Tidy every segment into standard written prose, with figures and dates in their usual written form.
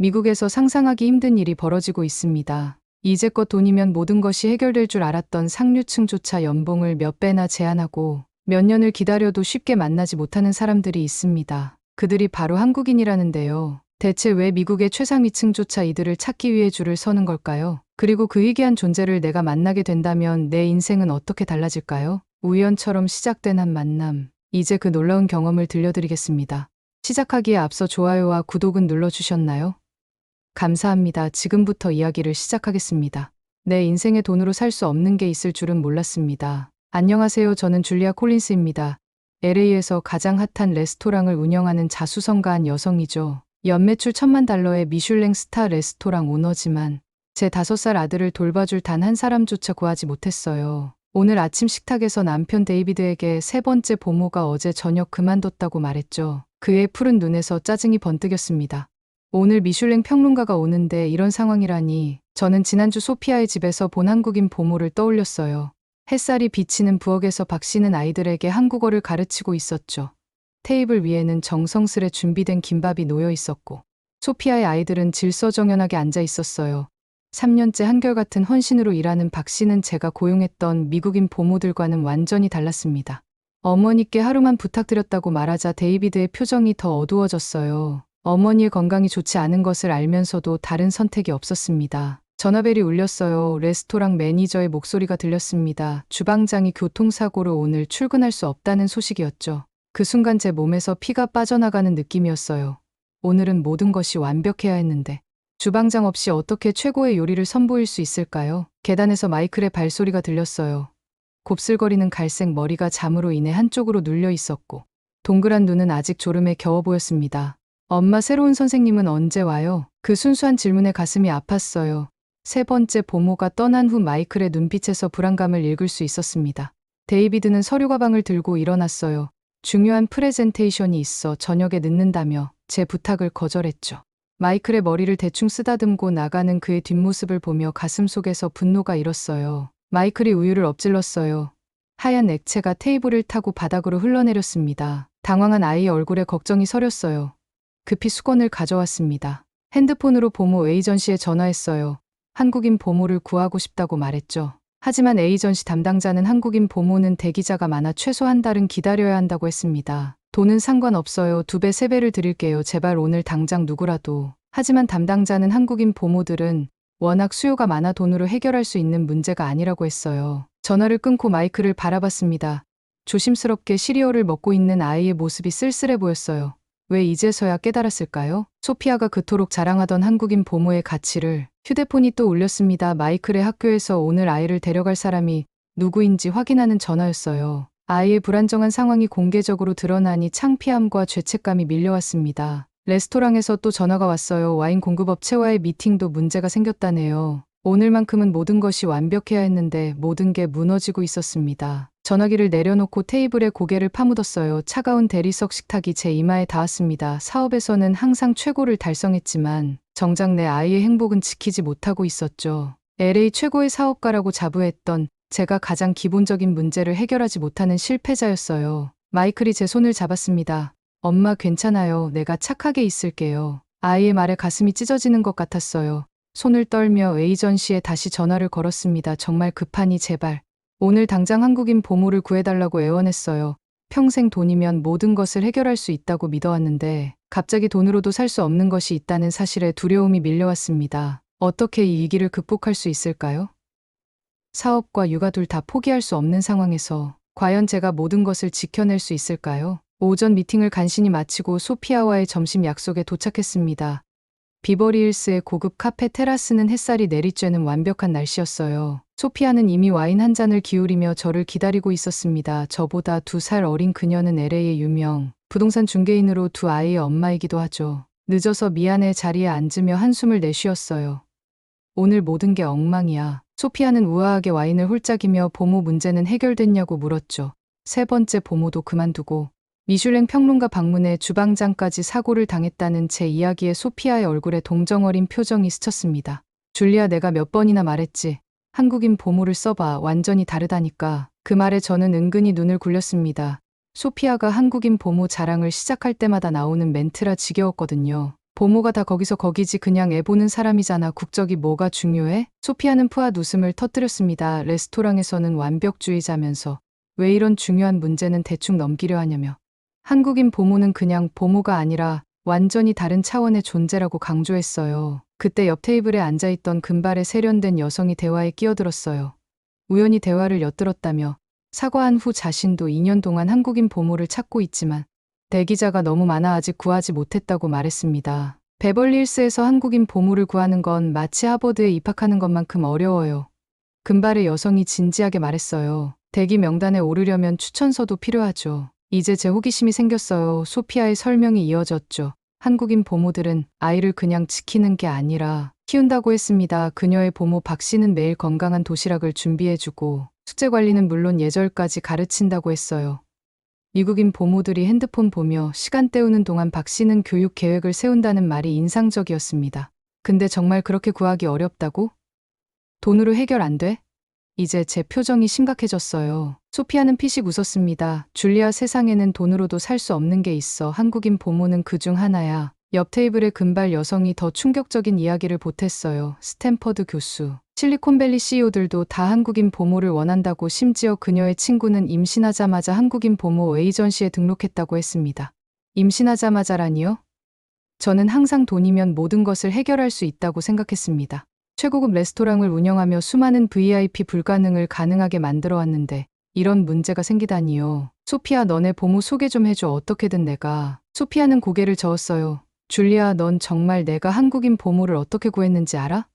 미국에서 상상하기 힘든 일이 벌어지고 있습니다. 이제껏 돈이면 모든 것이 해결될 줄 알았던 상류층조차 연봉을 몇 배나 제한하고 몇 년을 기다려도 쉽게 만나지 못하는 사람들이 있습니다. 그들이 바로 한국인이라는데요. 대체 왜 미국의 최상위층조차 이들을 찾기 위해 줄을 서는 걸까요? 그리고 그 희귀한 존재를 내가 만나게 된다면 내 인생은 어떻게 달라질까요? 우연처럼 시작된 한 만남. 이제 그 놀라운 경험을 들려드리겠습니다. 시작하기에 앞서 좋아요와 구독은 눌러주셨나요? 감사합니다. 지금부터 이야기를 시작하겠습니다. 내 인생에 돈으로 살 수 없는 게 있을 줄은 몰랐습니다. 안녕하세요. 저는 줄리아 콜린스입니다. LA에서 가장 핫한 레스토랑을 운영하는 자수성가한 여성이죠. 연매출 1,000만 달러의 미슐랭 스타 레스토랑 오너지만 제 5살 아들을 돌봐줄 단 한 사람조차 구하지 못했어요. 오늘 아침 식탁에서 남편 데이비드에게 세 번째 보모가 어제 저녁 그만뒀다고 말했죠. 그의 푸른 눈에서 짜증이 번뜩였습니다. 오늘 미슐랭 평론가가 오는데 이런 상황이라니. 저는 지난주 소피아의 집에서 본 한국인 보모를 떠올렸어요. 햇살이 비치는 부엌에서 박 씨는 아이들에게 한국어를 가르치고 있었죠. 테이블 위에는 정성스레 준비된 김밥이 놓여 있었고 소피아의 아이들은 질서정연하게 앉아 있었어요. 3년째 한결같은 헌신으로 일하는 박 씨는 제가 고용했던 미국인 보모들과는 완전히 달랐습니다. 어머니께 하루만 부탁드렸다고 말하자 데이비드의 표정이 더 어두워졌어요. 어머니의 건강이 좋지 않은 것을 알면서도 다른 선택이 없었습니다. 전화벨이 울렸어요. 레스토랑 매니저의 목소리가 들렸습니다. 주방장이 교통사고로 오늘 출근할 수 없다는 소식이었죠. 그 순간 제 몸에서 피가 빠져나가는 느낌이었어요. 오늘은 모든 것이 완벽해야 했는데 주방장 없이 어떻게 최고의 요리를 선보일 수 있을까요? 계단에서 마이클의 발소리가 들렸어요. 곱슬거리는 갈색 머리가 잠으로 인해 한쪽으로 눌려 있었고 동그란 눈은 아직 졸음에 겨워 보였습니다. 엄마, 새로운 선생님은 언제 와요? 그 순수한 질문에 가슴이 아팠어요. 세 번째 보모가 떠난 후 마이클의 눈빛에서 불안감을 읽을 수 있었습니다. 데이비드는 서류 가방을 들고 일어났어요. 중요한 프레젠테이션이 있어 저녁에 늦는다며 제 부탁을 거절했죠. 마이클의 머리를 대충 쓰다듬고 나가는 그의 뒷모습을 보며 가슴속에서 분노가 일었어요. 마이클이 우유를 엎질렀어요. 하얀 액체가 테이블을 타고 바닥으로 흘러내렸습니다. 당황한 아이의 얼굴에 걱정이 서렸어요. 급히 수건을 가져왔습니다. 핸드폰으로 보모 에이전시에 전화했어요. 한국인 보모를 구하고 싶다고 말했죠. 하지만 에이전시 담당자는 한국인 보모는 대기자가 많아 최소 한 달은 기다려야 한다고 했습니다. 돈은 상관없어요. 2배, 3배를 드릴게요. 제발 오늘 당장 누구라도. 하지만 담당자는 한국인 보모들은 워낙 수요가 많아 돈으로 해결할 수 있는 문제가 아니라고 했어요. 전화를 끊고 마이클을 바라봤습니다. 조심스럽게 시리얼을 먹고 있는 아이의 모습이 쓸쓸해 보였어요. 왜 이제서야 깨달았을까요? 소피아가 그토록 자랑하던 한국인 보모의 가치를. 휴대폰이 또 울렸습니다. 마이클의 학교에서 오늘 아이를 데려갈 사람이 누구인지 확인하는 전화였어요. 아이의 불안정한 상황이 공개적으로 드러나니 창피함과 죄책감이 밀려왔습니다. 레스토랑에서 또 전화가 왔어요. 와인 공급업체와의 미팅도 문제가 생겼다네요. 오늘만큼은 모든 것이 완벽해야 했는데 모든 게 무너지고 있었습니다. 전화기를 내려놓고 테이블에 고개를 파묻었어요. 차가운 대리석 식탁이 제 이마에 닿았습니다. 사업에서는 항상 최고를 달성했지만 정작 내 아이의 행복은 지키지 못하고 있었죠. LA 최고의 사업가라고 자부했던 제가 가장 기본적인 문제를 해결하지 못하는 실패자였어요. 마이클이 제 손을 잡았습니다. 엄마, 괜찮아요. 내가 착하게 있을게요. 아이의 말에 가슴이 찢어지는 것 같았어요. 손을 떨며 에이전시에 다시 전화를 걸었습니다. 정말 급하니 제발. 오늘 당장 한국인 보모를 구해달라고 애원했어요. 평생 돈이면 모든 것을 해결할 수 있다고 믿어왔는데 갑자기 돈으로도 살 수 없는 것이 있다는 사실에 두려움이 밀려왔습니다. 어떻게 이 위기를 극복할 수 있을까요? 사업과 육아 둘 다 포기할 수 없는 상황에서 과연 제가 모든 것을 지켜낼 수 있을까요? 오전 미팅을 간신히 마치고 소피아와의 점심 약속에 도착했습니다. 비버리힐스의 고급 카페 테라스는 햇살이 내리쬐는 완벽한 날씨였어요. 소피아는 이미 와인 한 잔을 기울이며 저를 기다리고 있었습니다. 저보다 2살 어린 그녀는 LA의 유명 부동산 중개인으로 2 아이의 엄마이기도 하죠. 늦어서 미안해 자리에 앉으며 한숨을 내쉬었어요. 오늘 모든 게 엉망이야. 소피아는 우아하게 와인을 홀짝이며 보모 문제는 해결됐냐고 물었죠. 세 번째 보모도 그만두고 미슐랭 평론가 방문에 주방장까지 사고를 당했다는 제 이야기에 소피아의 얼굴에 동정어린 표정이 스쳤습니다. 줄리아, 내가 몇 번이나 말했지. 한국인 보모를 써봐. 완전히 다르다니까. 그 말에 저는 은근히 눈을 굴렸습니다. 소피아가 한국인 보모 자랑을 시작할 때마다 나오는 멘트라 지겨웠거든요. 보모가 다 거기서 거기지 그냥 애 보는 사람이잖아. 국적이 뭐가 중요해? 소피아는 푸앗 웃음을 터뜨렸습니다. 레스토랑에서는 완벽주의자면서 왜 이런 중요한 문제는 대충 넘기려 하냐며. 한국인 보모는 그냥 보모가 아니라 완전히 다른 차원의 존재라고 강조했어요. 그때 옆 테이블에 앉아있던 금발의 세련된 여성이 대화에 끼어들었어요. 우연히 대화를 엿들었다며 사과한 후 자신도 2년 동안 한국인 보모를 찾고 있지만 대기자가 너무 많아 아직 구하지 못했다고 말했습니다. 베벌리힐스에서 한국인 보모를 구하는 건 마치 하버드에 입학하는 것만큼 어려워요. 금발의 여성이 진지하게 말했어요. 대기 명단에 오르려면 추천서도 필요하죠. 이제 제 호기심이 생겼어요. 소피아의 설명이 이어졌죠. 한국인 보모들은 아이를 그냥 지키는 게 아니라 키운다고 했습니다. 그녀의 보모 박 씨는 매일 건강한 도시락을 준비해주고 숙제 관리는 물론 예절까지 가르친다고 했어요. 미국인 보모들이 핸드폰 보며 시간 때우는 동안 박 씨는 교육 계획을 세운다는 말이 인상적이었습니다. 근데 정말 그렇게 구하기 어렵다고? 돈으로 해결 안 돼? 이제 제 표정이 심각해졌어요. 소피아는 피식 웃었습니다. 줄리아, 세상에는 돈으로도 살 수 없는 게 있어. 한국인 보모는 그중 하나야. 옆 테이블의 금발 여성이 더 충격적인 이야기를 보탰어요. 스탠퍼드 교수, 실리콘밸리 CEO들도 다 한국인 보모를 원한다고, 심지어 그녀의 친구는 임신하자마자 한국인 보모 에이전시에 등록했다고 했습니다. 임신하자마자라니요? 저는 항상 돈이면 모든 것을 해결할 수 있다고 생각했습니다. 최고급 레스토랑을 운영하며 수많은 VIP 불가능을 가능하게 만들어 왔는데 이런 문제가 생기다니요. 소피아, 너네 보모 소개 좀 해줘. 어떻게든 내가. 소피아는 고개를 저었어요. 줄리아, 넌 정말 내가 한국인 보모를 어떻게 구했는지 알아?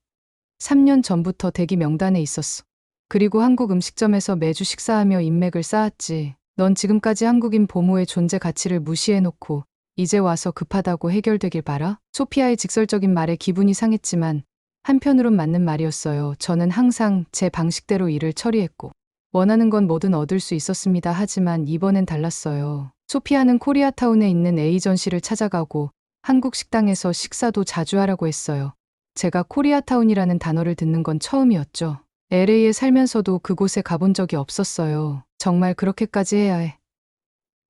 3년 전부터 대기 명단에 있었어. 그리고 한국 음식점에서 매주 식사하며 인맥을 쌓았지. 넌 지금까지 한국인 보모의 존재 가치를 무시해놓고 이제 와서 급하다고 해결되길 바라? 소피아의 직설적인 말에 기분이 상했지만 한편으론 맞는 말이었어요. 저는 항상 제 방식대로 일을 처리했고 원하는 건 뭐든 얻을 수 있었습니다. 하지만 이번엔 달랐어요. 소피아는 코리아타운에 있는 에이전시를 찾아가고 한국 식당에서 식사도 자주 하라고 했어요. 제가 코리아타운이라는 단어를 듣는 건 처음이었죠. LA에 살면서도 그곳에 가본 적이 없었어요. 정말 그렇게까지 해야 해?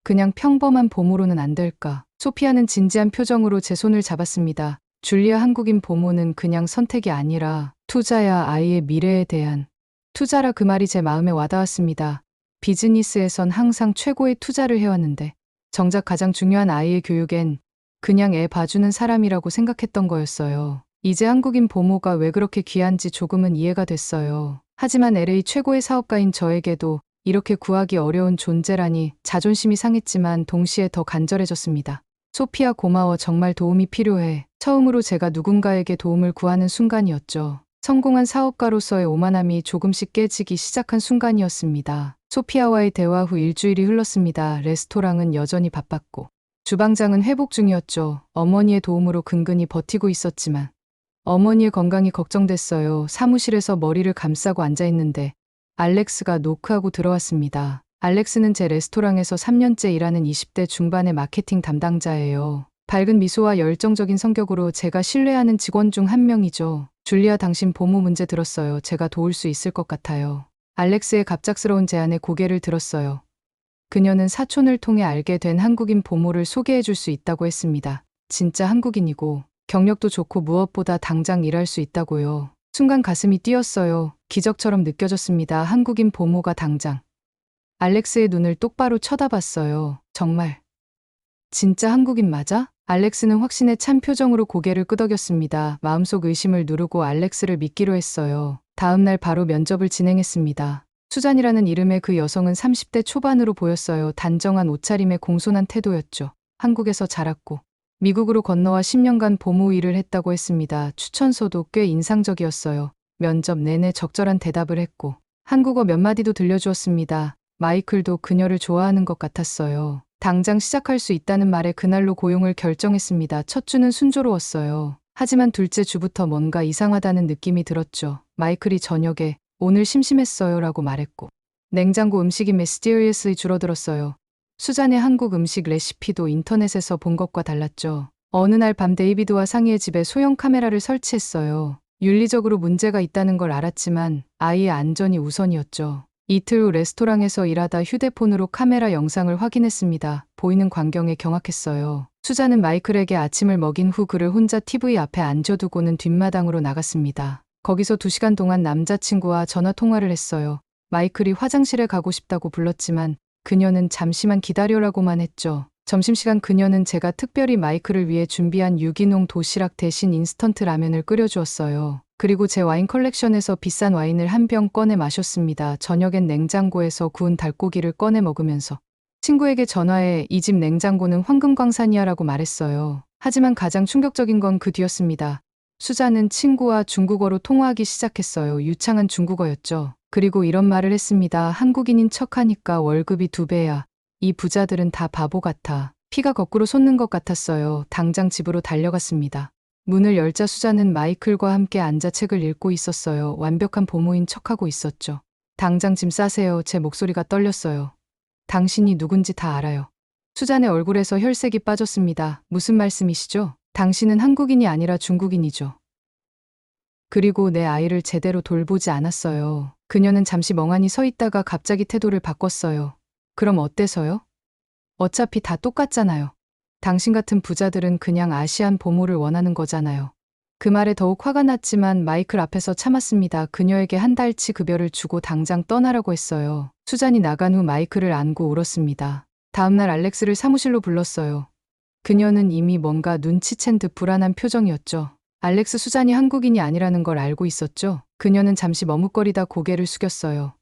그냥 평범한 보모로는 안 될까? 소피아는 진지한 표정으로 제 손을 잡았습니다. 줄리아, 한국인 보모는 그냥 선택이 아니라 투자야. 아이의 미래에 대한 투자라. 그 말이 제 마음에 와닿았습니다. 비즈니스에선 항상 최고의 투자를 해왔는데 정작 가장 중요한 아이의 교육엔 그냥 애 봐주는 사람이라고 생각했던 거였어요. 이제 한국인 보모가 왜 그렇게 귀한지 조금은 이해가 됐어요. 하지만 LA 최고의 사업가인 저에게도 이렇게 구하기 어려운 존재라니 자존심이 상했지만 동시에 더 간절해졌습니다. 소피아, 고마워. 정말 도움이 필요해. 처음으로 제가 누군가에게 도움을 구하는 순간이었죠. 성공한 사업가로서의 오만함이 조금씩 깨지기 시작한 순간이었습니다. 소피아와의 대화 후 일주일이 흘렀습니다. 레스토랑은 여전히 바빴고 주방장은 회복 중이었죠. 어머니의 도움으로 근근히 버티고 있었지만 어머니의 건강이 걱정됐어요. 사무실에서 머리를 감싸고 앉아있는데 알렉스가 노크하고 들어왔습니다. 알렉스는 제 레스토랑에서 3년째 일하는 20대 중반의 마케팅 담당자예요. 밝은 미소와 열정적인 성격으로 제가 신뢰하는 직원 중 한 명이죠. 줄리아, 당신 보모 문제 들었어요. 제가 도울 수 있을 것 같아요. 알렉스의 갑작스러운 제안에 고개를 들었어요. 그녀는 사촌을 통해 알게 된 한국인 보모를 소개해 줄 수 있다고 했습니다. 진짜 한국인이고 경력도 좋고 무엇보다 당장 일할 수 있다고요. 순간 가슴이 뛰었어요. 기적처럼 느껴졌습니다. 한국인 보모가 당장. 알렉스의 눈을 똑바로 쳐다봤어요. 정말. 진짜 한국인 맞아? 알렉스는 확신에 찬 표정으로 고개를 끄덕였습니다. 마음속 의심을 누르고 알렉스를 믿기로 했어요. 다음 날 바로 면접을 진행했습니다. 수잔이라는 이름의 그 여성은 30대 초반으로 보였어요. 단정한 옷차림에 공손한 태도였죠. 한국에서 자랐고 미국으로 건너와 10년간 보모 일을 했다고 했습니다. 추천서도 꽤 인상적이었어요. 면접 내내 적절한 대답을 했고 한국어 몇 마디도 들려주었습니다. 마이클도 그녀를 좋아하는 것 같았어요. 당장 시작할 수 있다는 말에 그날로 고용을 결정했습니다. 첫 주는 순조로웠어요. 하지만 둘째 주부터 뭔가 이상하다는 느낌이 들었죠. 마이클이 저녁에 오늘 심심했어요 라고 말했고 냉장고 음식이 mysteriously 줄어들었어요. 수잔의 한국 음식 레시피도 인터넷에서 본 것과 달랐죠. 어느 날 밤 데이비드와 상희의 집에 소형 카메라를 설치했어요. 윤리적으로 문제가 있다는 걸 알았지만 아이의 안전이 우선이었죠. 이틀 후 레스토랑에서 일하다 휴대폰으로 카메라 영상을 확인했습니다. 보이는 광경에 경악했어요. 수자는 마이클에게 아침을 먹인 후 그를 혼자 TV 앞에 앉혀두고는 뒷마당으로 나갔습니다. 거기서 2시간 동안 남자친구와 전화 통화를 했어요. 마이클이 화장실에 가고 싶다고 불렀지만 그녀는 잠시만 기다려라고만 했죠. 점심시간 그녀는 제가 특별히 마이클을 위해 준비한 유기농 도시락 대신 인스턴트 라면을 끓여주었어요. 그리고 제 와인 컬렉션에서 비싼 와인을 한 병 꺼내 마셨습니다. 저녁엔 냉장고에서 구운 닭고기를 꺼내 먹으면서 친구에게 전화해 이 집 냉장고는 황금광산이야라고 말했어요. 하지만 가장 충격적인 건 그 뒤였습니다. 수자는 친구와 중국어로 통화하기 시작했어요. 유창한 중국어였죠. 그리고 이런 말을 했습니다. 한국인인 척하니까 월급이 2배야. 이 부자들은 다 바보 같아. 피가 거꾸로 솟는 것 같았어요. 당장 집으로 달려갔습니다. 문을 열자 수자는 마이클과 함께 앉아 책을 읽고 있었어요. 완벽한 보모인 척하고 있었죠. 당장 짐 싸세요. 제 목소리가 떨렸어요. 당신이 누군지 다 알아요. 수잔의 얼굴에서 혈색이 빠졌습니다. 무슨 말씀이시죠? 당신은 한국인이 아니라 중국인이죠. 그리고 내 아이를 제대로 돌보지 않았어요. 그녀는 잠시 멍하니 서 있다가 갑자기 태도를 바꿨어요. 그럼 어때서요? 어차피 다 똑같잖아요. 당신 같은 부자들은 그냥 아시안 보모를 원하는 거잖아요. 그 말에 더욱 화가 났지만 마이클 앞에서 참았습니다. 그녀에게 한 달치 급여를 주고 당장 떠나라고 했어요. 수잔이 나간 후 마이클을 안고 울었습니다. 다음날 알렉스를 사무실로 불렀어요. 그녀는 이미 뭔가 눈치챈 듯 불안한 표정이었죠. 알렉스 수잔이 한국인이 아니라는 걸 알고 있었죠. 그녀는 잠시 머뭇거리다 고개를 숙였어요.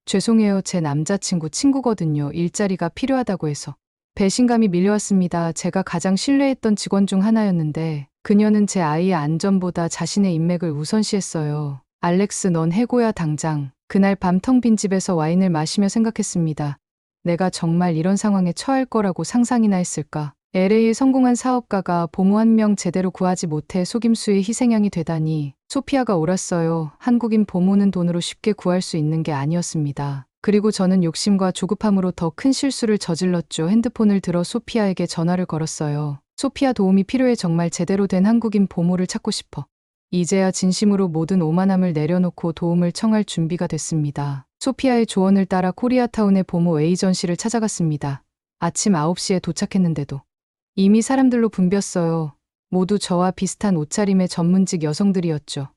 죄송해요. 제 남자친구 친구거든요. 일자리가 필요하다고 해서. 배신감이 밀려왔습니다. 제가 가장 신뢰했던 직원 중 하나였는데 그녀는 제 아이의 안전보다 자신의 인맥을 우선시했어요. 알렉스 넌 해고야 당장. 그날 밤 텅 빈 집에서 와인을 마시며 생각했습니다. 내가 정말 이런 상황에 처할 거라고 상상이나 했을까. LA에 성공한 사업가가 보모 한 명 제대로 구하지 못해 속임수의 희생양이 되다니. 소피아가 옳았어요. 한국인 보모는 돈으로 쉽게 구할 수 있는 게 아니었습니다. 그리고 저는 욕심과 조급함으로 더 큰 실수를 저질렀죠. 핸드폰을 들어 소피아에게 전화를 걸었어요. 소피아 도움이 필요해. 정말 제대로 된 한국인 보모를 찾고 싶어. 이제야 진심으로 모든 오만함을 내려놓고 도움을 청할 준비가 됐습니다. 소피아의 조언을 따라 코리아타운의 보모 에이전시를 찾아갔습니다. 아침 9시에 도착했는데도 이미 사람들로 붐볐어요. 모두 저와 비슷한 옷차림의 전문직 여성들이었죠.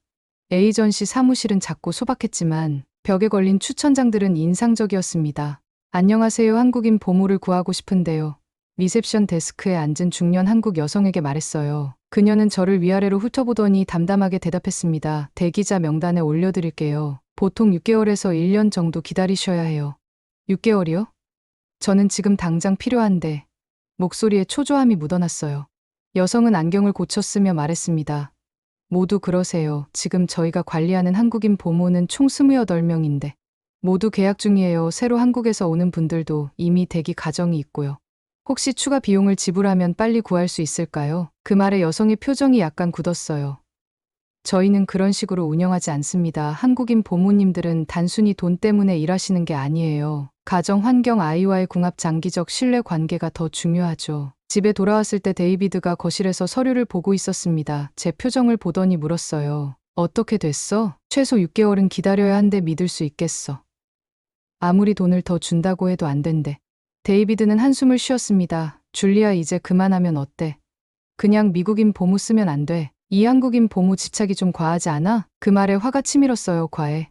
에이전시 사무실은 작고 소박했지만 벽에 걸린 추천장들은 인상적이었습니다. 안녕하세요. 한국인 보모를 구하고 싶은데요. 리셉션 데스크에 앉은 중년 한국 여성에게 말했어요. 그녀는 저를 위아래로 훑어보더니 담담하게 대답했습니다. 대기자 명단에 올려드릴게요. 보통 6개월에서 1년 정도 기다리셔야 해요. 6개월이요? 저는 지금 당장 필요한데. 목소리에 초조함이 묻어났어요. 여성은 안경을 고쳤으며 말했습니다. 모두 그러세요. 지금 저희가 관리하는 한국인 보모는 총 28명인데 모두 계약 중이에요. 새로 한국에서 오는 분들도 이미 대기 가정이 있고요. 혹시 추가 비용을 지불하면 빨리 구할 수 있을까요? 그 말에 여성의 표정이 약간 굳었어요. 저희는 그런 식으로 운영하지 않습니다. 한국인 보모님들은 단순히 돈 때문에 일하시는 게 아니에요. 가정 환경 아이와의 궁합 장기적 신뢰 관계가 더 중요하죠. 집에 돌아왔을 때 데이비드가 거실에서 서류를 보고 있었습니다. 제 표정을 보더니 물었어요. 어떻게 됐어? 최소 6개월은 기다려야 한데 믿을 수 있겠어. 아무리 돈을 더 준다고 해도 안 된대. 데이비드는 한숨을 쉬었습니다. 줄리아 이제 그만하면 어때? 그냥 미국인 보모 쓰면 안 돼. 이 한국인 보모 집착이 좀 과하지 않아? 그 말에 화가 치밀었어요. 과해.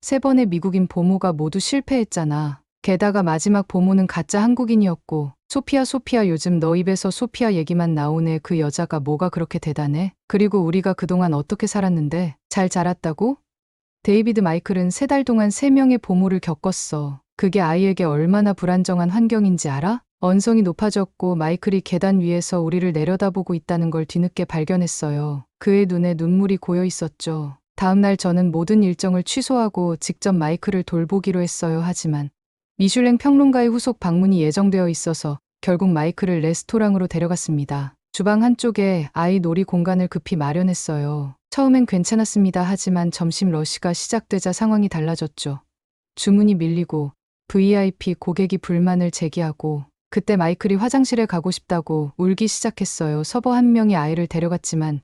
3번의 미국인 보모가 모두 실패했잖아. 게다가 마지막 보모는 가짜 한국인이었고 소피아 요즘 너 입에서 소피아 얘기만 나오네. 그 여자가 뭐가 그렇게 대단해? 그리고 우리가 그동안 어떻게 살았는데? 잘 자랐다고? 데이비드 마이클은 3달 동안 3명의 보모를 겪었어. 그게 아이에게 얼마나 불안정한 환경인지 알아? 언성이 높아졌고 마이클이 계단 위에서 우리를 내려다보고 있다는 걸 뒤늦게 발견했어요. 그의 눈에 눈물이 고여 있었죠. 다음날 저는 모든 일정을 취소하고 직접 마이클을 돌보기로 했어요. 하지만 미슐랭 평론가의 후속 방문이 예정되어 있어서 결국 마이클을 레스토랑으로 데려갔습니다. 주방 한쪽에 아이 놀이 공간을 급히 마련했어요. 처음엔 괜찮았습니다. 하지만 점심 러시가 시작되자 상황이 달라졌죠. 주문이 밀리고 VIP 고객이 불만을 제기하고 그때 마이클이 화장실에 가고 싶다고 울기 시작했어요. 서버 한 명이 아이를 데려갔지만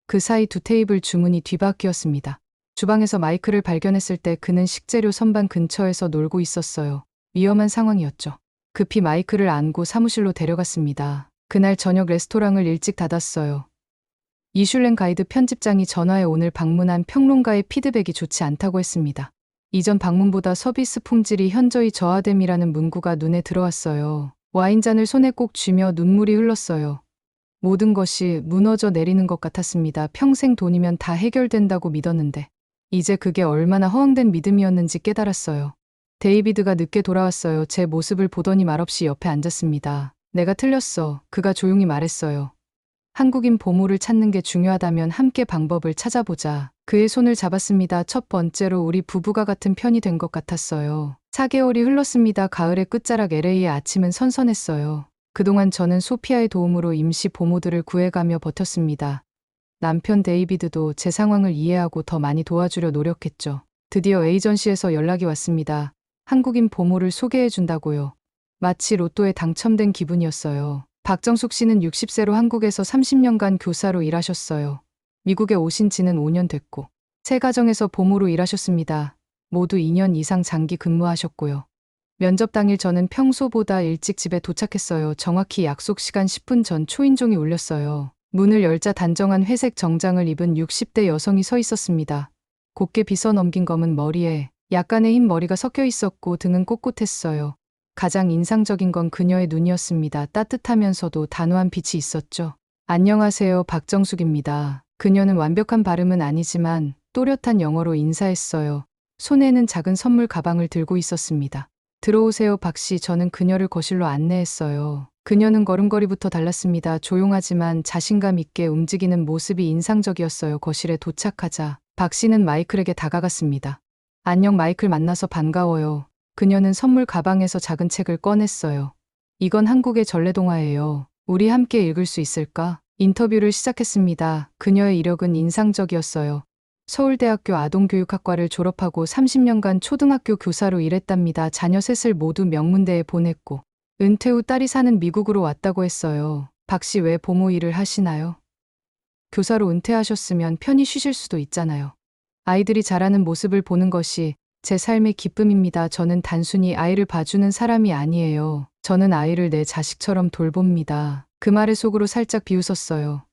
그 사이 2테이블 주문이 뒤바뀌었습니다. 주방에서 마이클을 발견했을 때 그는 식재료 선반 근처에서 놀고 있었어요. 위험한 상황이었죠. 급히 마이클을 안고 사무실로 데려갔습니다. 그날 저녁 레스토랑을 일찍 닫았어요. 미슐랭 가이드 편집장이 전화해 오늘 방문한 평론가의 피드백이 좋지 않다고 했습니다. 이전 방문보다 서비스 품질이 현저히 저하됨이라는 문구가 눈에 들어왔어요. 와인잔을 손에 꼭 쥐며 눈물이 흘렀어요. 모든 것이 무너져 내리는 것 같았습니다. 평생 돈이면 다 해결된다고 믿었는데 이제 그게 얼마나 허황된 믿음이었는지 깨달았어요. 데이비드가 늦게 돌아왔어요. 제 모습을 보더니 말없이 옆에 앉았습니다. 내가 틀렸어. 그가 조용히 말했어요. 한국인 보물을 찾는 게 중요하다면 함께 방법을 찾아보자. 그의 손을 잡았습니다. 첫 번째로 우리 부부가 같은 편이 된 것 같았어요. 4개월이 흘렀습니다. 가을의 끝자락 LA의 아침은 선선했어요. 그동안 저는 소피아의 도움으로 임시 보모들을 구해가며 버텼습니다. 남편 데이비드도 제 상황을 이해하고 더 많이 도와주려 노력했죠. 드디어 에이전시에서 연락이 왔습니다. 한국인 보모를 소개해준다고요. 마치 로또에 당첨된 기분이었어요. 박정숙 씨는 60세로 한국에서 30년간 교사로 일하셨어요. 미국에 오신 지는 5년 됐고 세 가정에서 보모로 일하셨습니다. 모두 2년 이상 장기 근무하셨고요. 면접 당일 저는 평소보다 일찍 집에 도착했어요. 정확히 약속 시간 10분 전 초인종이 울렸어요. 문을 열자 단정한 회색 정장을 입은 60대 여성이 서 있었습니다. 곱게 빗어 넘긴 검은 머리에 약간의 흰 머리가 섞여 있었고 등은 꼿꼿했어요. 가장 인상적인 건 그녀의 눈이었습니다. 따뜻하면서도 단호한 빛이 있었죠. 안녕하세요, 박정숙입니다. 그녀는 완벽한 발음은 아니지만 또렷한 영어로 인사했어요. 손에는 작은 선물 가방을 들고 있었습니다. 들어오세요, 박 씨. 저는 그녀를 거실로 안내했어요. 그녀는 걸음걸이부터 달랐습니다. 조용하지만 자신감 있게 움직이는 모습이 인상적이었어요. 거실에 도착하자 박 씨는 마이클에게 다가갔습니다. 안녕, 마이클, 만나서 반가워요. 그녀는 선물 가방에서 작은 책을 꺼냈어요. 이건 한국의 전래동화예요. 우리 함께 읽을 수 있을까? 인터뷰를 시작했습니다. 그녀의 이력은 인상적이었어요. 서울대학교 아동교육학과를 졸업하고 30년간 초등학교 교사로 일했답니다. 자녀 셋을 모두 명문대에 보냈고 은퇴 후 딸이 사는 미국으로 왔다고 했어요. 박 씨 왜 보모 일을 하시나요? 교사로 은퇴하셨으면 편히 쉬실 수도 있잖아요. 아이들이 자라는 모습을 보는 것이 제 삶의 기쁨입니다. 저는 단순히 아이를 봐주는 사람이 아니에요. 저는 아이를 내 자식처럼 돌봅니다. 그 말에 속으로 살짝 비웃었어요.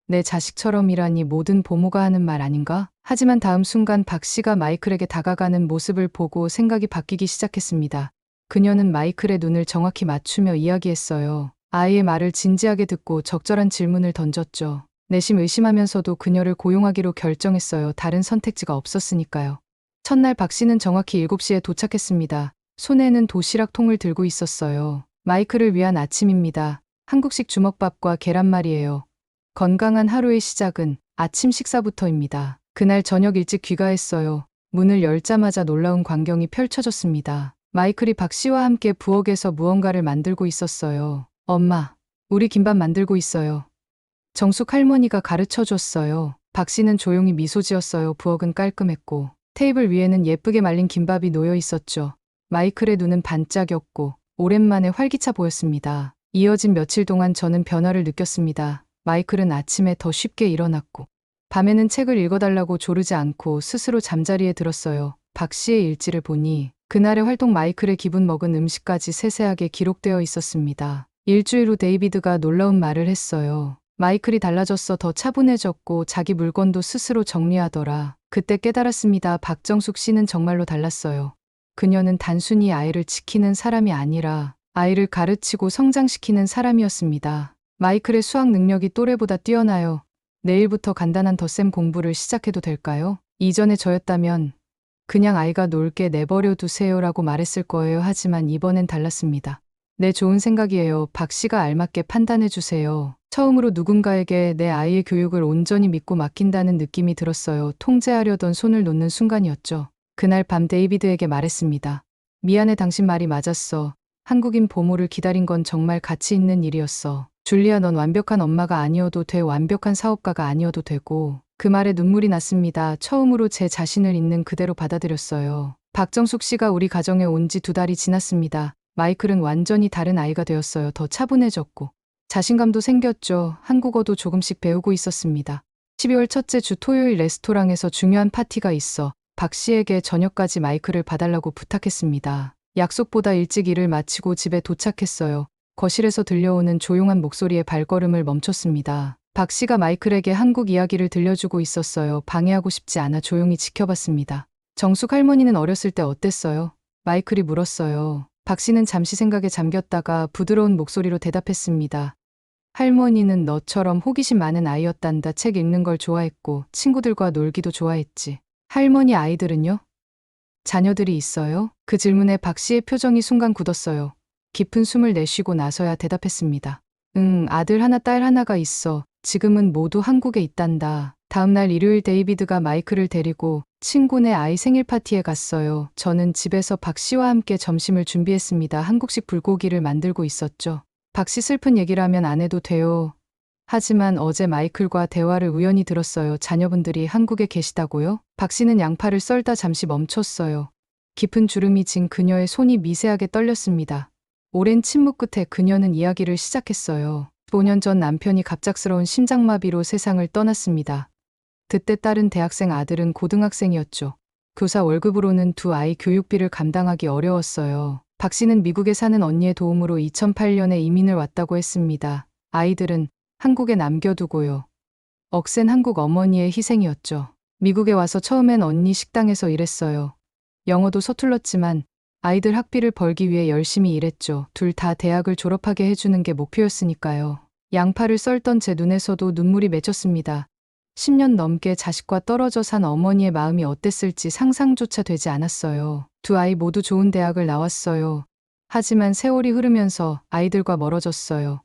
내 자식처럼이라니 모든 보모가 하는 말 아닌가? 하지만 다음 순간 박 씨가 마이클에게 다가가는 모습을 보고 생각이 바뀌기 시작했습니다. 그녀는 마이클의 눈을 정확히 맞추며 이야기했어요. 아이의 말을 진지하게 듣고 적절한 질문을 던졌죠. 내심 의심하면서도 그녀를 고용하기로 결정했어요. 다른 선택지가 없었으니까요. 첫날 박 씨는 정확히 7시에 도착했습니다. 손에는 도시락 통을 들고 있었어요. 마이클을 위한 아침입니다. 한국식 주먹밥과 계란말이에요. 건강한 하루의 시작은 아침 식사부터입니다. 그날 저녁 일찍 귀가했어요. 문을 열자마자 놀라운 광경이 펼쳐졌습니다. 마이클이 박 씨와 함께 부엌에서 무언가를 만들고 있었어요. 엄마, 우리 김밥 만들고 있어요. 정숙 할머니가 가르쳐 줬어요. 박 씨는 조용히 미소 지었어요. 부엌은 깔끔했고 테이블 위에는 예쁘게 말린 김밥이 놓여 있었죠. 마이클의 눈은 반짝였고 오랜만에 활기차 보였습니다. 이어진 며칠 동안 저는 변화를 느꼈습니다. 마이클은 아침에 더 쉽게 일어났고 밤에는 책을 읽어달라고 조르지 않고 스스로 잠자리에 들었어요. 박 씨의 일지를 보니 그날의 활동, 마이클의 기분, 먹은 음식까지 세세하게 기록되어 있었습니다. 일주일 후 데이비드가 놀라운 말을 했어요. 마이클이 달라졌어. 더 차분해졌고 자기 물건도 스스로 정리하더라. 그때 깨달았습니다. 박정숙 씨는 정말로 달랐어요. 그녀는 단순히 아이를 지키는 사람이 아니라 아이를 가르치고 성장시키는 사람이었습니다. 마이클의 수학 능력이 또래보다 뛰어나요. 내일부터 간단한 덧셈 공부를 시작해도 될까요? 이전에 저였다면 그냥 아이가 놀게 내버려 두세요라고 말했을 거예요. 하지만 이번엔 달랐습니다. 네, 좋은 생각이에요. 박 씨가 알맞게 판단해 주세요. 처음으로 누군가에게 내 아이의 교육을 온전히 믿고 맡긴다는 느낌이 들었어요. 통제하려던 손을 놓는 순간이었죠. 그날 밤 데이비드에게 말했습니다. 미안해, 당신 말이 맞았어. 한국인 보모를 기다린 건 정말 가치 있는 일이었어. 줄리아, 넌 완벽한 엄마가 아니어도 돼. 완벽한 사업가가 아니어도 되고. 그 말에 눈물이 났습니다. 처음으로 제 자신을 있는 그대로 받아들였어요. 박정숙 씨가 우리 가정에 온 지 2달이 지났습니다. 마이클은 완전히 다른 아이가 되었어요. 더 차분해졌고 자신감도 생겼죠. 한국어도 조금씩 배우고 있었습니다. 12월 첫째 주 토요일, 레스토랑에서 중요한 파티가 있어 박 씨에게 저녁까지 마이클을 봐달라고 부탁했습니다. 약속보다 일찍 일을 마치고 집에 도착했어요. 거실에서 들려오는 조용한 목소리에 발걸음을 멈췄습니다. 박 씨가 마이클에게 한국 이야기를 들려주고 있었어요. 방해하고 싶지 않아 조용히 지켜봤습니다. 정숙 할머니는 어렸을 때 어땠어요? 마이클이 물었어요. 박 씨는 잠시 생각에 잠겼다가 부드러운 목소리로 대답했습니다. 할머니는 너처럼 호기심 많은 아이였단다. 책 읽는 걸 좋아했고 친구들과 놀기도 좋아했지. 할머니 아이들은요? 자녀들이 있어요? 그 질문에 박 씨의 표정이 순간 굳었어요. 깊은 숨을 내쉬고 나서야 대답했습니다. 아들 하나 딸 하나가 있어. 지금은 모두 한국에 있단다. 다음 날 일요일 데이비드가 마이클을 데리고 친구네 아이 생일 파티에 갔어요. 저는 집에서 박 씨와 함께 점심을 준비했습니다. 한국식 불고기를 만들고 있었죠. 박 씨 슬픈 얘기를 하면 안 해도 돼요. 하지만 어제 마이클과 대화를 우연히 들었어요. 자녀분들이 한국에 계시다고요? 박 씨는 양파를 썰다 잠시 멈췄어요. 깊은 주름이 진 그녀의 손이 미세하게 떨렸습니다. 오랜 침묵 끝에 그녀는 이야기를 시작했어요. 5년 전 남편이 갑작스러운 심장마비로 세상을 떠났습니다. 그때 딸은 대학생 아들은 고등학생이었죠. 교사 월급으로는 두 아이 교육비를 감당하기 어려웠어요. 박 씨는 미국에 사는 언니의 도움으로 2008년에 이민을 왔다고 했습니다. 아이들은 한국에 남겨두고요. 억센 한국 어머니의 희생이었죠. 미국에 와서 처음엔 언니 식당에서 일했어요. 영어도 서툴렀지만 아이들 학비를 벌기 위해 열심히 일했죠. 둘 다 대학을 졸업하게 해주는 게 목표였으니까요. 양파를 썰던 제 눈에서도 눈물이 맺혔습니다. 10년 넘게 자식과 떨어져 산 어머니의 마음이 어땠을지 상상조차 되지 않았어요. 두 아이 모두 좋은 대학을 나왔어요. 하지만 세월이 흐르면서 아이들과 멀어졌어요.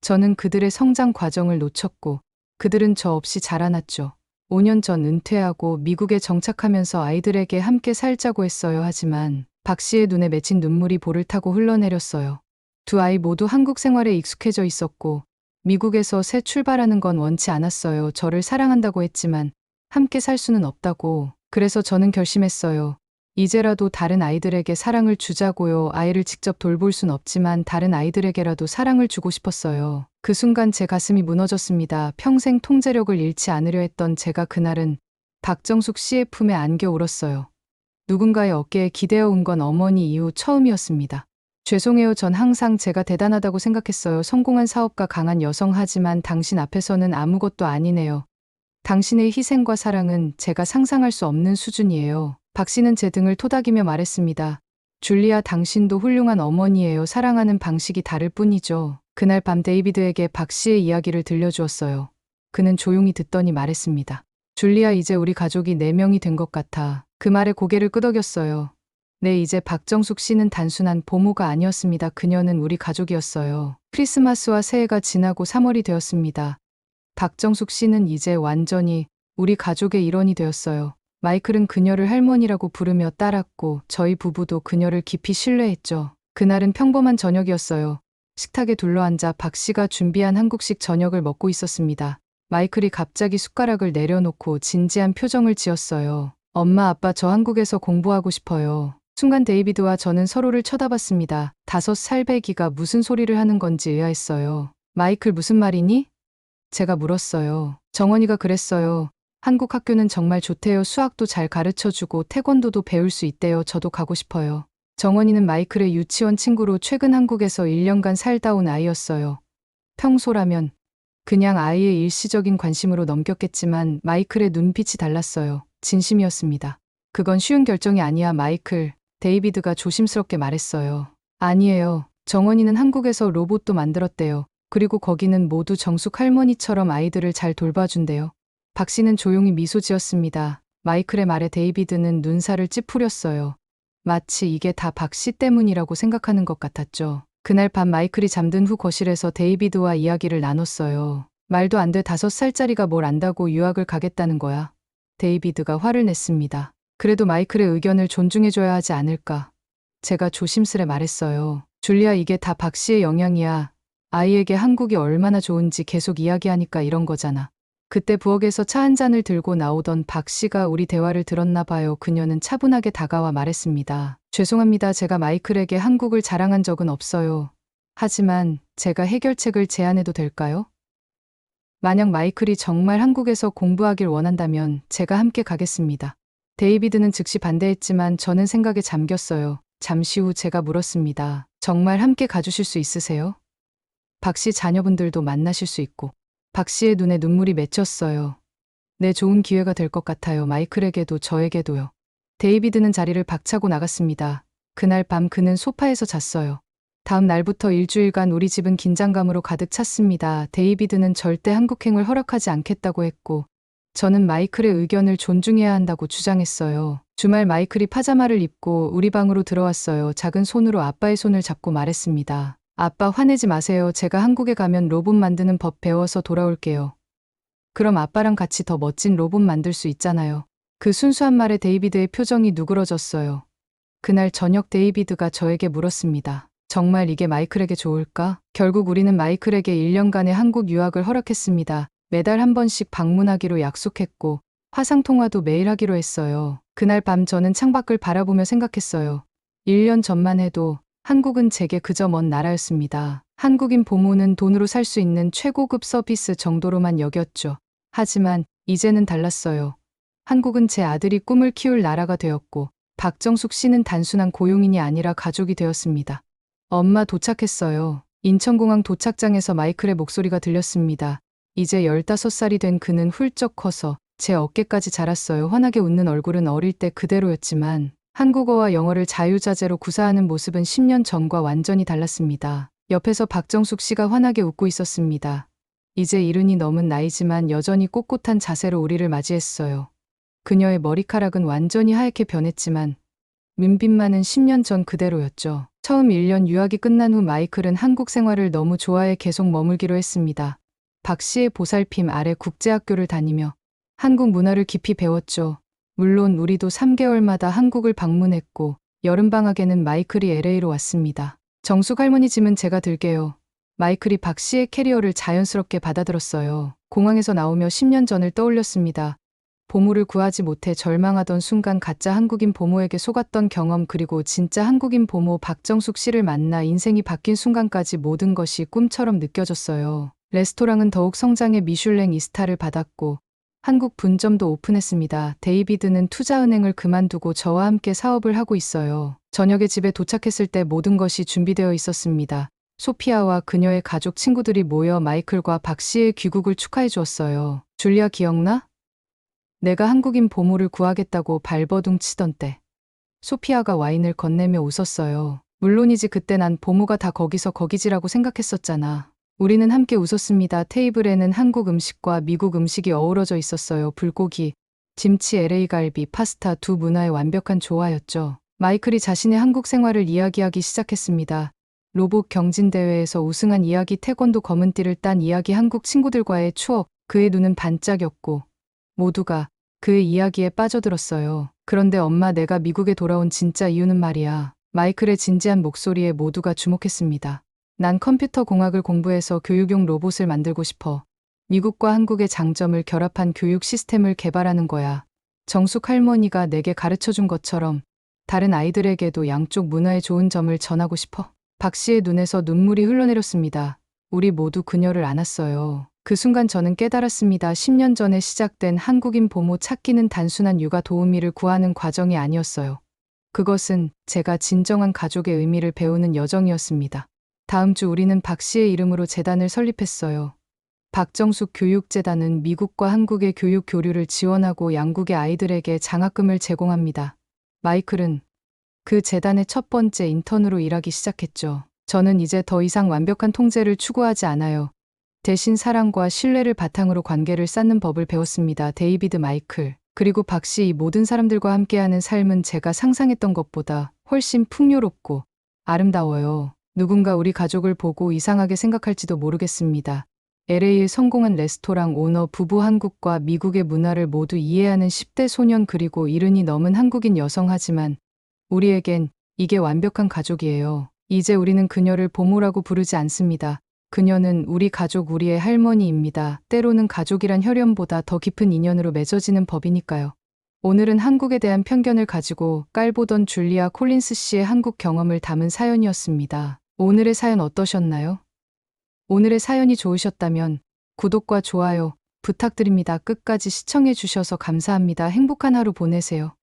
저는 그들의 성장 과정을 놓쳤고 그들은 저 없이 자라났죠. 5년 전 은퇴하고 미국에 정착하면서 아이들에게 함께 살자고 했어요. 하지만 박 씨의 눈에 맺힌 눈물이 볼을 타고 흘러내렸어요. 두 아이 모두 한국 생활에 익숙해져 있었고 미국에서 새 출발하는 건 원치 않았어요. 저를 사랑한다고 했지만 함께 살 수는 없다고. 그래서 저는 결심했어요. 이제라도 다른 아이들에게 사랑을 주자고요. 아이를 직접 돌볼 순 없지만 다른 아이들에게라도 사랑을 주고 싶었어요. 그 순간 제 가슴이 무너졌습니다. 평생 통제력을 잃지 않으려 했던 제가 그날은 박정숙 씨의 품에 안겨 울었어요. 누군가의 어깨에 기대어 온 건 어머니 이후 처음이었습니다. 죄송해요. 전 항상 제가 대단하다고 생각했어요. 성공한 사업가 강한 여성 하지만 당신 앞에서는 아무것도 아니네요. 당신의 희생과 사랑은 제가 상상할 수 없는 수준이에요. 박 씨는 제 등을 토닥이며 말했습니다. 줄리아 당신도 훌륭한 어머니예요. 사랑하는 방식이 다를 뿐이죠. 그날 밤 데이비드에게 박 씨의 이야기를 들려주었어요. 그는 조용히 듣더니 말했습니다. 줄리아 이제 우리 가족이 4명이 된 것 같아. 그 말에 고개를 끄덕였어요. 네, 이제 박정숙 씨는 단순한 보모가 아니었습니다. 그녀는 우리 가족이었어요. 크리스마스와 새해가 지나고 3월이 되었습니다. 박정숙 씨는 이제 완전히 우리 가족의 일원이 되었어요. 마이클은 그녀를 할머니라고 부르며 따랐고 저희 부부도 그녀를 깊이 신뢰했죠. 그날은 평범한 저녁이었어요. 식탁에 둘러앉아 박 씨가 준비한 한국식 저녁을 먹고 있었습니다. 마이클이 갑자기 숟가락을 내려놓고 진지한 표정을 지었어요. 엄마, 아빠, 저 한국에서 공부하고 싶어요. 순간 데이비드와 저는 서로를 쳐다봤습니다. 5살 배기가 무슨 소리를 하는 건지 의아했어요. 마이클 무슨 말이니? 제가 물었어요. 정원이가 그랬어요. 한국 학교는 정말 좋대요. 수학도 잘 가르쳐주고 태권도도 배울 수 있대요. 저도 가고 싶어요. 정원이는 마이클의 유치원 친구로 최근 한국에서 1년간 살다 온 아이였어요. 평소라면 그냥 아이의 일시적인 관심으로 넘겼겠지만 마이클의 눈빛이 달랐어요. 진심이었습니다. 그건 쉬운 결정이 아니야, 마이클. 데이비드가 조심스럽게 말했어요. 아니에요. 정원이는 한국에서 로봇도 만들었대요. 그리고 거기는 모두 정숙 할머니처럼 아이들을 잘 돌봐준대요. 박 씨는 조용히 미소 지었습니다. 마이클의 말에 데이비드는 눈살을 찌푸렸어요. 마치 이게 다 박 씨 때문이라고 생각하는 것 같았죠. 그날 밤 마이클이 잠든 후 거실에서 데이비드와 이야기를 나눴어요. 말도 안 돼. 5살짜리가 뭘 안다고 유학을 가겠다는 거야. 데이비드가 화를 냈습니다. 그래도 마이클의 의견을 존중해줘야 하지 않을까. 제가 조심스레 말했어요. 줄리아, 이게 다 박 씨의 영향이야. 아이에게 한국이 얼마나 좋은지 계속 이야기하니까 이런 거잖아. 그때 부엌에서 차 한 잔을 들고 나오던 박 씨가 우리 대화를 들었나 봐요. 그녀는 차분하게 다가와 말했습니다. 죄송합니다. 제가 마이클에게 한국을 자랑한 적은 없어요. 하지만 제가 해결책을 제안해도 될까요? 만약 마이클이 정말 한국에서 공부하길 원한다면 제가 함께 가겠습니다. 데이비드는 즉시 반대했지만 저는 생각에 잠겼어요. 잠시 후 제가 물었습니다. 정말 함께 가주실 수 있으세요? 박 씨 자녀분들도 만나실 수 있고. 박 씨의 눈에 눈물이 맺혔어요. 네, 좋은 기회가 될 것 같아요. 마이클에게도 저에게도요. 데이비드는 자리를 박차고 나갔습니다. 그날 밤 그는 소파에서 잤어요. 다음 날부터 일주일간 우리 집은 긴장감으로 가득 찼습니다. 데이비드는 절대 한국행을 허락하지 않겠다고 했고, 저는 마이클의 의견을 존중해야 한다고 주장했어요. 주말 마이클이 파자마를 입고 우리 방으로 들어왔어요. 작은 손으로 아빠의 손을 잡고 말했습니다. 아빠, 화내지 마세요. 제가 한국에 가면 로봇 만드는 법 배워서 돌아올게요. 그럼 아빠랑 같이 더 멋진 로봇 만들 수 있잖아요. 그 순수한 말에 데이비드의 표정이 누그러졌어요. 그날 저녁 데이비드가 저에게 물었습니다. 정말 이게 마이클에게 좋을까? 결국 우리는 마이클에게 1년간의 한국 유학을 허락했습니다. 매달 한 번씩 방문하기로 약속했고, 화상통화도 매일 하기로 했어요. 그날 밤 저는 창밖을 바라보며 생각했어요. 1년 전만 해도 한국은 제게 그저 먼 나라였습니다. 한국인 부모는 돈으로 살 수 있는 최고급 서비스 정도로만 여겼죠. 하지만 이제는 달랐어요. 한국은 제 아들이 꿈을 키울 나라가 되었고, 박정숙 씨는 단순한 고용인이 아니라 가족이 되었습니다. 엄마, 도착했어요. 인천공항 도착장에서 마이클의 목소리가 들렸습니다. 이제 15살이 된 그는 훌쩍 커서 제 어깨까지 자랐어요. 환하게 웃는 얼굴은 어릴 때 그대로였지만 한국어와 영어를 자유자재로 구사하는 모습은 10년 전과 완전히 달랐습니다. 옆에서 박정숙 씨가 환하게 웃고 있었습니다. 이제 70이 넘은 나이지만 여전히 꼿꼿한 자세로 우리를 맞이했어요. 그녀의 머리카락은 완전히 하얗게 변했지만 눈빛만은 10년 전 그대로였죠. 처음 1년 유학이 끝난 후 마이클은 한국 생활을 너무 좋아해 계속 머물기로 했습니다. 박 씨의 보살핌 아래 국제학교를 다니며 한국 문화를 깊이 배웠죠. 물론 우리도 3개월마다 한국을 방문했고, 여름방학에는 마이클이 LA로 왔습니다. 정숙 할머니 짐은 제가 들게요. 마이클이 박 씨의 캐리어를 자연스럽게 받아들었어요. 공항에서 나오며 10년 전을 떠올렸습니다. 보모를 구하지 못해 절망하던 순간 가짜 한국인 보모에게 속았던 경험, 그리고 진짜 한국인 보모 박정숙 씨를 만나 인생이 바뀐 순간까지 모든 것이 꿈처럼 느껴졌어요. 레스토랑은 더욱 성장해 미슐랭 2스타를 받았고 한국 분점도 오픈했습니다. 데이비드는 투자은행을 그만두고 저와 함께 사업을 하고 있어요. 저녁에 집에 도착했을 때 모든 것이 준비되어 있었습니다. 소피아와 그녀의 가족 친구들이 모여 마이클과 박 씨의 귀국을 축하해 주었어요. 줄리아, 기억나? 내가 한국인 보모를 구하겠다고 발버둥 치던 때. 소피아가 와인을 건네며 웃었어요. 물론이지, 그때 난 보모가 다 거기서 거기지라고 생각했었잖아. 우리는 함께 웃었습니다. 테이블에는 한국 음식과 미국 음식이 어우러져 있었어요. 불고기, 김치, LA 갈비, 파스타, 두 문화의 완벽한 조화였죠. 마이클이 자신의 한국 생활을 이야기하기 시작했습니다. 로봇 경진대회에서 우승한 이야기, 태권도 검은띠를 딴 이야기, 한국 친구들과의 추억. 그의 눈은 반짝였고 모두가 그의 이야기에 빠져들었어요. 그런데 엄마, 내가 미국에 돌아온 진짜 이유는 말이야. 마이클의 진지한 목소리에 모두가 주목했습니다. 난 컴퓨터 공학을 공부해서 교육용 로봇을 만들고 싶어. 미국과 한국의 장점을 결합한 교육 시스템을 개발하는 거야. 정숙 할머니가 내게 가르쳐준 것처럼 다른 아이들에게도 양쪽 문화의 좋은 점을 전하고 싶어. 박 씨의 눈에서 눈물이 흘러내렸습니다. 우리 모두 그녀를 안았어요. 그 순간 저는 깨달았습니다. 10년 전에 시작된 한국인 보모 찾기는 단순한 육아 도우미를 구하는 과정이 아니었어요. 그것은 제가 진정한 가족의 의미를 배우는 여정이었습니다. 다음 주 우리는 박 씨의 이름으로 재단을 설립했어요. 박정숙 교육재단은 미국과 한국의 교육 교류를 지원하고 양국의 아이들에게 장학금을 제공합니다. 마이클은 그 재단의 첫 번째 인턴으로 일하기 시작했죠. 저는 이제 더 이상 완벽한 통제를 추구하지 않아요. 대신 사랑과 신뢰를 바탕으로 관계를 쌓는 법을 배웠습니다. 데이비드, 마이클, 그리고 박 씨, 이 모든 사람들과 함께하는 삶은 제가 상상했던 것보다 훨씬 풍요롭고 아름다워요. 누군가 우리 가족을 보고 이상하게 생각할지도 모르겠습니다. LA의 성공한 레스토랑 오너 부부, 한국과 미국의 문화를 모두 이해하는 10대 소년, 그리고 70이 넘은 한국인 여성. 하지만 우리에겐 이게 완벽한 가족이에요. 이제 우리는 그녀를 보모라고 부르지 않습니다. 그녀는 우리 가족, 우리의 할머니입니다. 때로는 가족이란 혈연보다 더 깊은 인연으로 맺어지는 법이니까요. 오늘은 한국에 대한 편견을 가지고 깔보던 줄리아 콜린스 씨의 한국 경험을 담은 사연이었습니다. 오늘의 사연 어떠셨나요? 오늘의 사연이 좋으셨다면 구독과 좋아요 부탁드립니다. 끝까지 시청해 주셔서 감사합니다. 행복한 하루 보내세요.